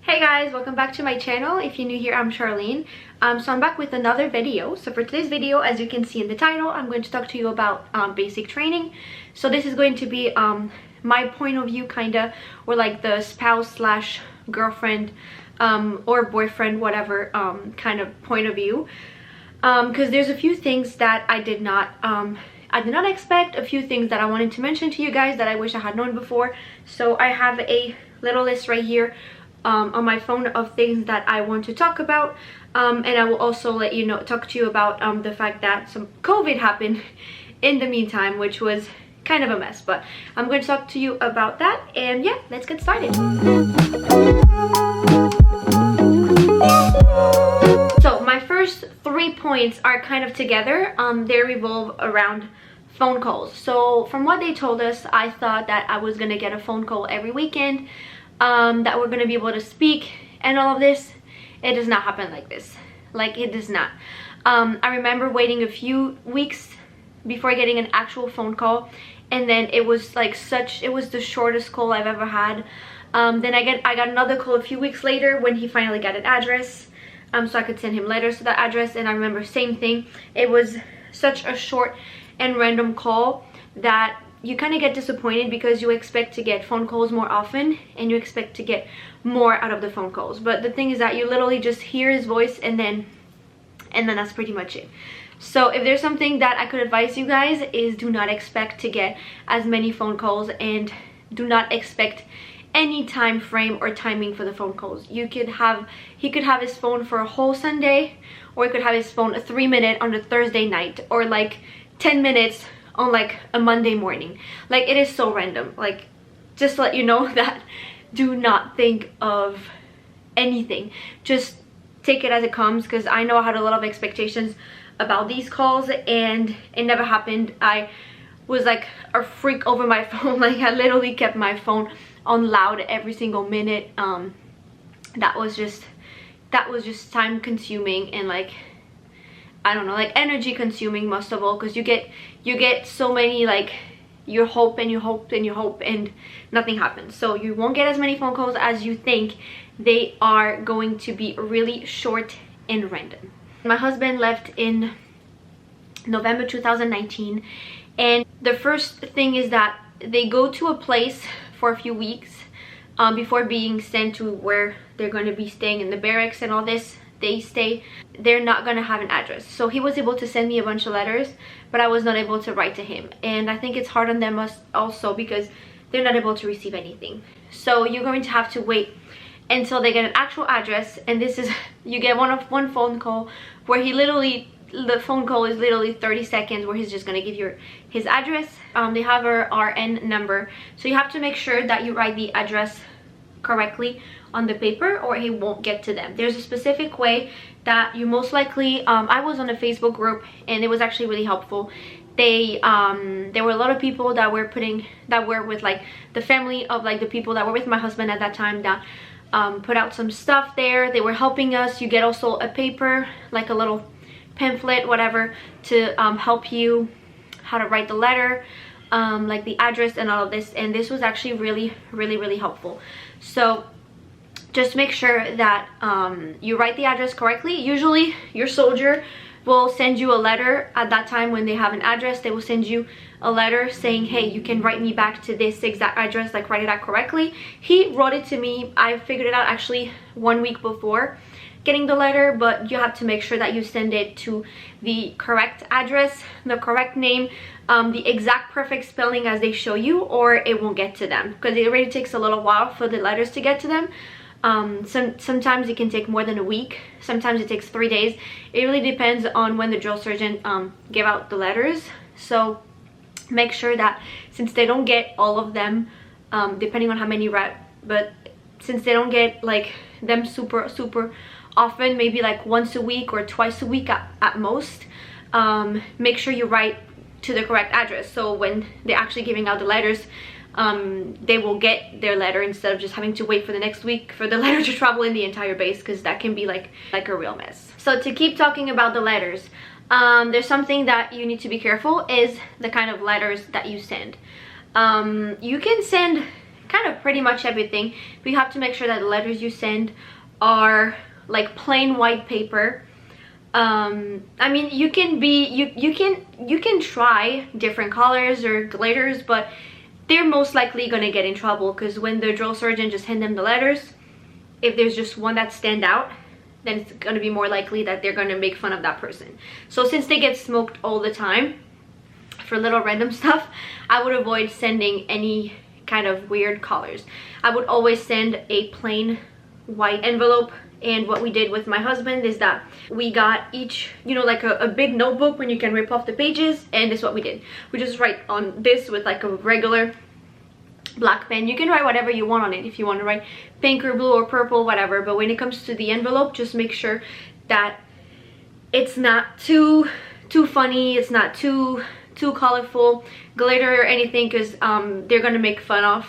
Hey guys, welcome back to my channel. If you're new here, I'm Charlene. So I'm back with another video. So for today's video, as you can see in the title, I'm going to talk to you about basic training. So this is going to be my point of view, kinda, or like the spouse slash girlfriend or boyfriend, whatever kind of point of view. Because there's a few things that I did not expect, a few things that I wanted to mention to you guys that I wish I had known before. So I have a little list right here on my phone of things that I want to talk about, and I will also talk to you about the fact that some COVID happened in the meantime, which was kind of a mess, but I'm going to talk to you about that. And yeah, let's get started. So my first 3 points are kind of together. They revolve around phone calls. So from what they told us, I thought that I was gonna get a phone call every weekend, that we're gonna be able to speak and all of this. It does not happen like this. Like, it does not. I remember waiting a few weeks before getting an actual phone call, and then it was like it was the shortest call I've ever had. Then I got another call a few weeks later when he finally got an address, so I could send him letters to that address. And I remember same thing. It was such a short and random call that you kind of get disappointed because you expect to get phone calls more often and you expect to get more out of the phone calls. But the thing is that you literally just hear his voice and then that's pretty much it. So if there's something that I could advise you guys, is do not expect to get as many phone calls, and do not expect any time frame or timing for the phone calls. He could have his phone for a whole Sunday, or he could have his phone a 3-minute on a Thursday night, or like 10 minutes on like a Monday morning. Like, it is so random. Like, just to let you know that do not think of anything, just take it as it comes, because I know I had a lot of expectations about these calls and it never happened. I was like a freak over my phone. Like, I literally kept my phone on loud every single minute. That was just time consuming, and like, I don't know, like energy consuming most of all, because you get so many, like, you hope and you hope and you hope and nothing happens. So you won't get as many phone calls as you think. They are going to be really short and random. My husband left in November 2019, and the first thing is that they go to a place for a few weeks before being sent to where they're going to be staying in the barracks and all this. They're not gonna have an address. So he was able to send me a bunch of letters, but I was not able to write to him. And I think it's hard on them also, because they're not able to receive anything. So you're going to have to wait until they get an actual address. And this is, you get one phone call where the phone call is literally 30 seconds, where he's just gonna give you his address. They have a RN number, so you have to make sure that you write the address correctly on the paper, or he won't get to them. There's a specific way that you most likely, I was on a Facebook group and it was actually really helpful. There were a lot of people that were with like the family of like the people that were with my husband at that time, that put out some stuff there. They were helping us. You get also a paper, like a little pamphlet, whatever, to help you how to write the letter, like the address and all of this. And this was actually really helpful. So just make sure that you write the address correctly. Usually your soldier will send you a letter at that time. When they have an address, they will send you a letter saying, hey, you can write me back to this exact address, like write it out correctly. He wrote it to me. I figured it out actually 1 week before getting the letter, but you have to make sure that you send it to the correct address, the correct name, the exact perfect spelling as they show you, or it won't get to them, because it already takes a little while for the letters to get to them. Sometimes it can take more than a week. Sometimes it takes 3 days. It really depends on when the drill sergeant gave out the letters. So make sure that, since they don't get all of them, depending on how many but since they don't get like them super often, maybe like once a week or twice a week at most, make sure you write to the correct address. So when they're actually giving out the letters, they will get their letter instead of just having to wait for the next week for the letter to travel in the entire base, because that can be like a real mess. So to keep talking about the letters, there's something that you need to be careful, is the kind of letters that you send. You can send kind of pretty much everything. But you have to make sure that the letters you send are like plain white paper. I mean, you can try different colors or glitters, but they're most likely gonna get in trouble, because when the drill sergeant just hand them the letters, if there's just one that stand out, then it's gonna be more likely that they're gonna make fun of that person. So since they get smoked all the time for little random stuff, I would avoid sending any kind of weird colors. I would always send a plain white envelope. And what we did with my husband is that we got each, you know, like a big notebook when you can rip off the pages, and this is what we did. We just write on this with like a regular black pen. You can write whatever you want on it, if you want to write pink or blue or purple, whatever. But when it comes to the envelope, just make sure that it's not too funny, it's not too colorful, glitter or anything, because they're gonna make fun of,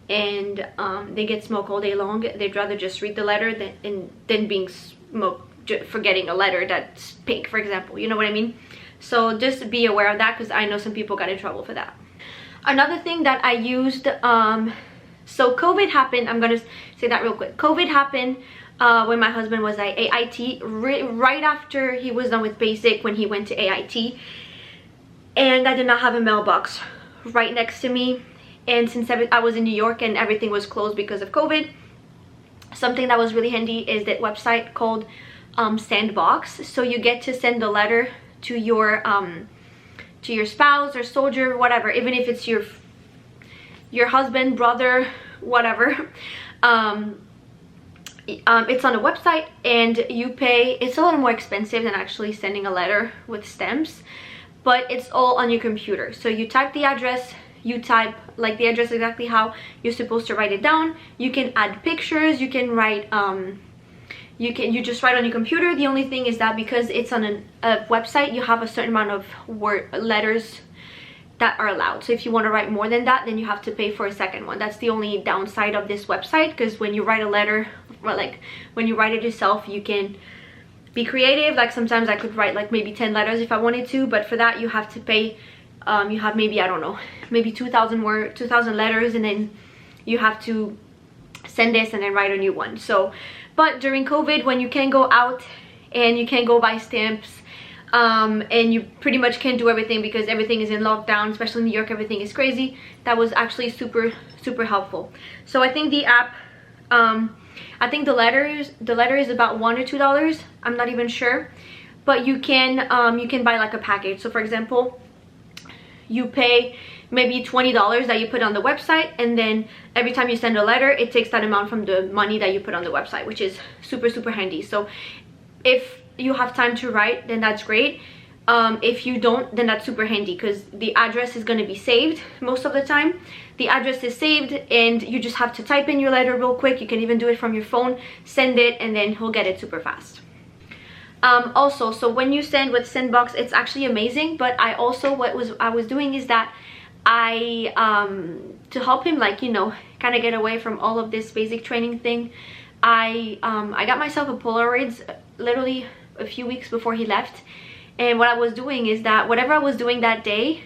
and they get smoked all day long. They'd rather just read the letter than being smoked, forgetting a letter that's pink, for example. You know what I mean? So just be aware of that, because I know some people got in trouble for that. Another thing that I used, so COVID happened. I'm gonna say that real quick. COVID happened when my husband was at AIT, right after he was done with basic, when he went to AIT, and I did not have a mailbox right next to me. And since I was in New York and everything was closed because of COVID, something that was really handy is that website called Sandbox. So you get to send a letter to your spouse or soldier, whatever, even if it's your husband, brother, whatever. It's on a website, and you pay. It's a little more expensive than actually sending a letter with stamps, but it's all on your computer. So you type the address, you type like the address exactly how you're supposed to write it down. You can add pictures, you can write you just write on your computer. The only thing is that because it's on a website, you have a certain amount of letters that are allowed. So if you want to write more than that, then you have to pay for a second one. That's the only downside of this website, because when you write a letter, or like when you write it yourself, you can be creative. Like sometimes I could write like maybe 10 letters if I wanted to, but for that you have to pay. You have maybe, I don't know, maybe 2,000 letters, and then you have to send this and then write a new one. So, but during COVID, when you can't go out and you can't go buy stamps, and you pretty much can't do everything because everything is in lockdown, especially in New York, everything is crazy, that was actually super helpful. So I think the app, I think the letter is about $1 or $2, I'm not even sure, but you can buy like a package. So for example, you pay maybe $20 that you put on the website, and then every time you send a letter, it takes that amount from the money that you put on the website, which is super handy. So if you have time to write, then that's great. If you don't, then that's super handy, because the address is going to be saved most of the time. The address is saved, and you just have to type in your letter real quick. You can even do it from your phone, send it, and then he'll get it super fast. Also, so when you send with Sendbox, it's actually amazing. But I also, what I was doing is that I to help him, like, you know, kind of get away from all of this basic training thing, I got myself a Polaroids literally a few weeks before he left. And what I was doing is that whatever I was doing that day,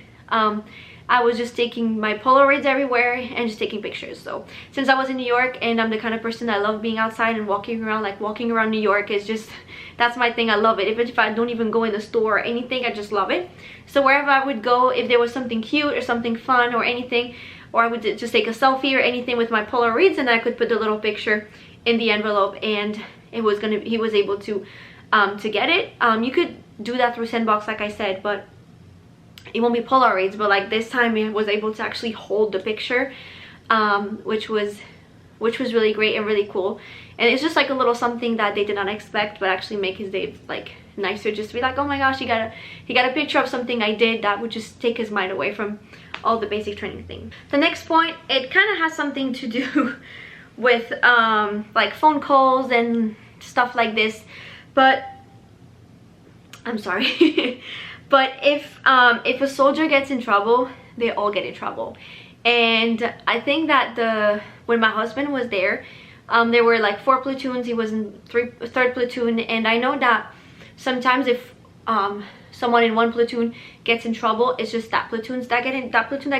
I was just taking my Polaroids everywhere and just taking pictures. So since I was in New York, and I'm the kind of person that love being outside and walking around, like walking around New York is just, that's my thing. I love it. Even if I don't even go in the store or anything, I just love it. So wherever I would go, if there was something cute or something fun or anything, or I would just take a selfie or anything with my Polaroids, and I could put the little picture in the envelope, and he was able to get it. You could do that through Sendbox, like I said, but it won't be Polaroids. But like this time, it was able to actually hold the picture, which was really great and really cool. And it's just like a little something that they did not expect, but actually make his day like nicer. Just to be like, oh my gosh, he got a picture of something I did, that would just take his mind away from all the basic training thing. The next point, it kind of has something to do with like phone calls and stuff like this, but I'm sorry. But if a soldier gets in trouble, they all get in trouble. And I think that when my husband was there were like 4 platoons. He was in third platoon, and I know that sometimes if someone in one platoon gets in trouble, it's just that platoon that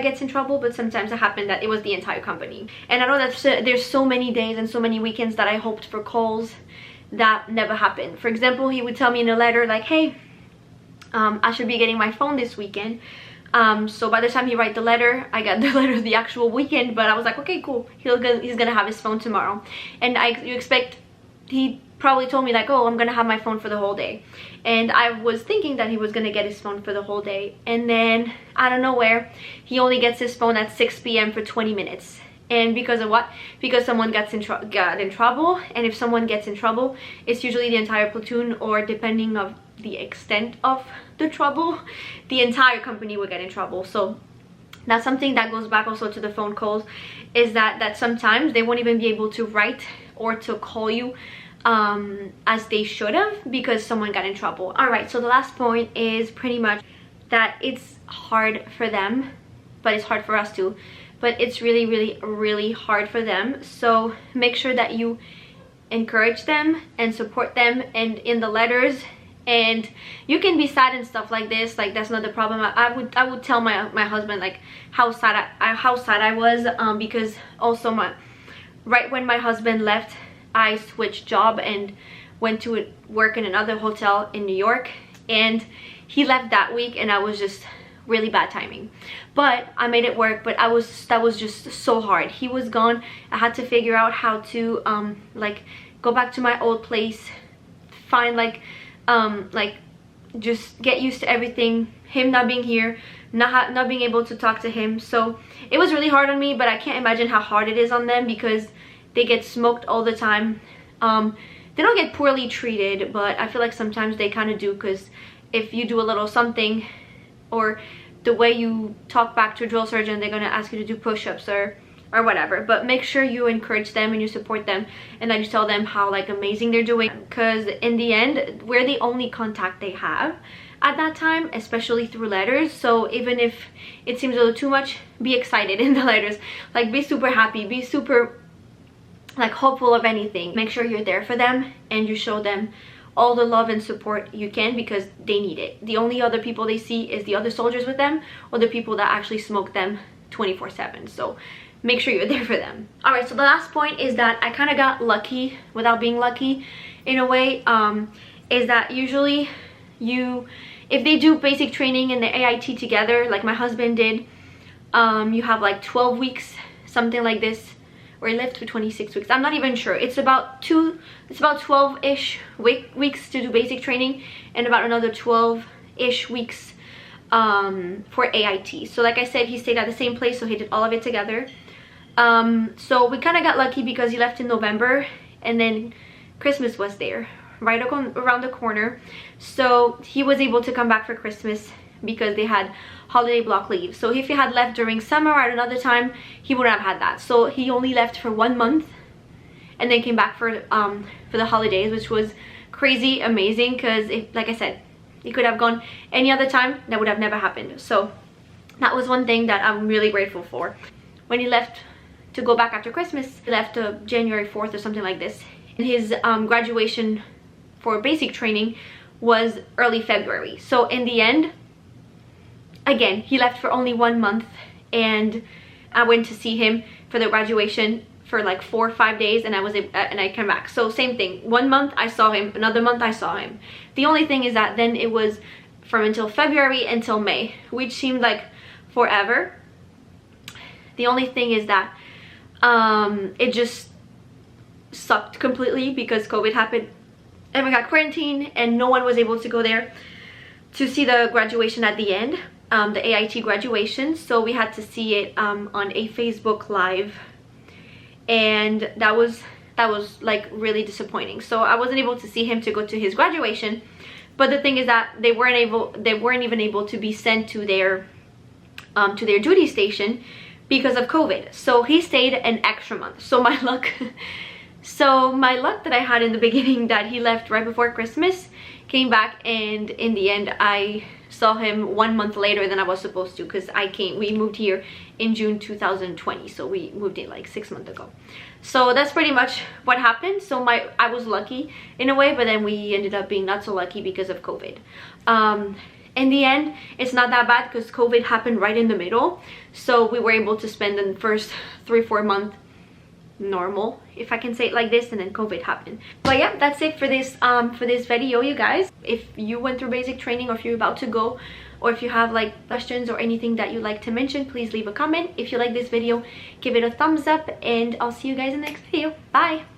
gets in trouble. But sometimes it happened that it was the entire company. And I know that there's so many days and so many weekends that I hoped for calls that never happened. For example, he would tell me in a letter like, hey, I should be getting my phone this weekend. So by the time he write the letter, I got the letter the actual weekend, but I was like, okay, cool, he's gonna have his phone tomorrow. And he probably told me like, oh, I'm gonna have my phone for the whole day. And I was thinking that he was gonna get his phone for the whole day, and then out of nowhere he only gets his phone at 6 p.m. for 20 minutes. And because of what? Because someone got in trouble. And if someone gets in trouble, it's usually the entire platoon, or depending of the extent of the trouble, the entire company will get in trouble. So that's something that goes back also to the phone calls, is that sometimes they won't even be able to write or to call you as they should have, because someone got in trouble. All right, so the last point is pretty much that it's hard for them, but it's hard for us too. But it's really, really, really hard for them. So make sure that you encourage them and support them, and in the letters. And you can be sad and stuff like this, like that's not the problem. I would tell my husband like how sad I was, because also right when my husband left, I switched job and went to work in another hotel in New York, and he left that week, and I was just really bad timing. But I made it work. But that was just so hard. He was gone. I had to figure out how to like go back to my old place, find like just get used to everything, him not being here, not being able to talk to him. So it was really hard on me, but I can't imagine how hard it is on them, because they get smoked all the time. They don't get poorly treated, but I feel like sometimes they kind of do, because if you do a little something, or the way you talk back to a drill sergeant, they're gonna ask you to do push-ups or whatever. But make sure you encourage them and you support them, and then you tell them how like amazing they're doing, because in the end we're the only contact they have at that time, especially through letters. So even if it seems a little too much, be excited in the letters, like be super happy, be super like hopeful of anything. Make sure you're there for them and you show them all the love and support you can, because they need it. The only other people they see is the other soldiers with them, or the people that actually smoke them 24/7. So make sure you're there for them. All right, so the last point is that I kind of got lucky without being lucky in a way, is that usually if they do basic training in the AIT together, like my husband did, you have like 12 weeks, something like this, or he left for 26 weeks. I'm not even sure. It's about 12-ish weeks to do basic training, and about another 12-ish weeks for AIT. So like I said, he stayed at the same place, so he did all of it together. So we kind of got lucky because he left in November, and then Christmas was there right around the corner. So he was able to come back for Christmas because they had holiday block leave. So if he had left during summer or at another time, he wouldn't have had that. So he only left for 1 month and then came back for the holidays, which was crazy amazing, because like I said, he could have gone any other time, that would have never happened. So that was one thing that I'm really grateful for. When he left to go back after Christmas, he left January 4th or something like this, and his graduation for basic training was early February. So in the end, again, he left for only 1 month, and I went to see him for the graduation for like 4 or 5 days, and I came back. So same thing, 1 month I saw him, another month I saw him. The only thing is that then it was from until February until May, which seemed like forever. The only thing is that it just sucked completely because COVID happened and we got quarantined, and no one was able to go there to see the graduation at the end, the AIT graduation. So we had to see it on a Facebook Live, and that was like really disappointing. So I wasn't able to see him to go to his graduation. But the thing is that they weren't even able to be sent to their duty station because of COVID. So he stayed an extra month. So my luck that I had in the beginning, that he left right before Christmas, came back, and in the end I saw him 1 month later than I was supposed to, because we moved here in June 2020, so we moved in like 6 months ago. So that's pretty much what happened. So I was lucky in a way, but then we ended up being not so lucky because of COVID. In the end, it's not that bad because COVID happened right in the middle, so we were able to spend the first 3-4 months normal, if I can say it like this, and then COVID happened. But yeah, that's it for this video, you guys. If you went through basic training, or if you're about to go, or if you have like questions or anything that you'd like to mention, please leave a comment. If you like this video, give it a thumbs up, and I'll see you guys in the next video. Bye.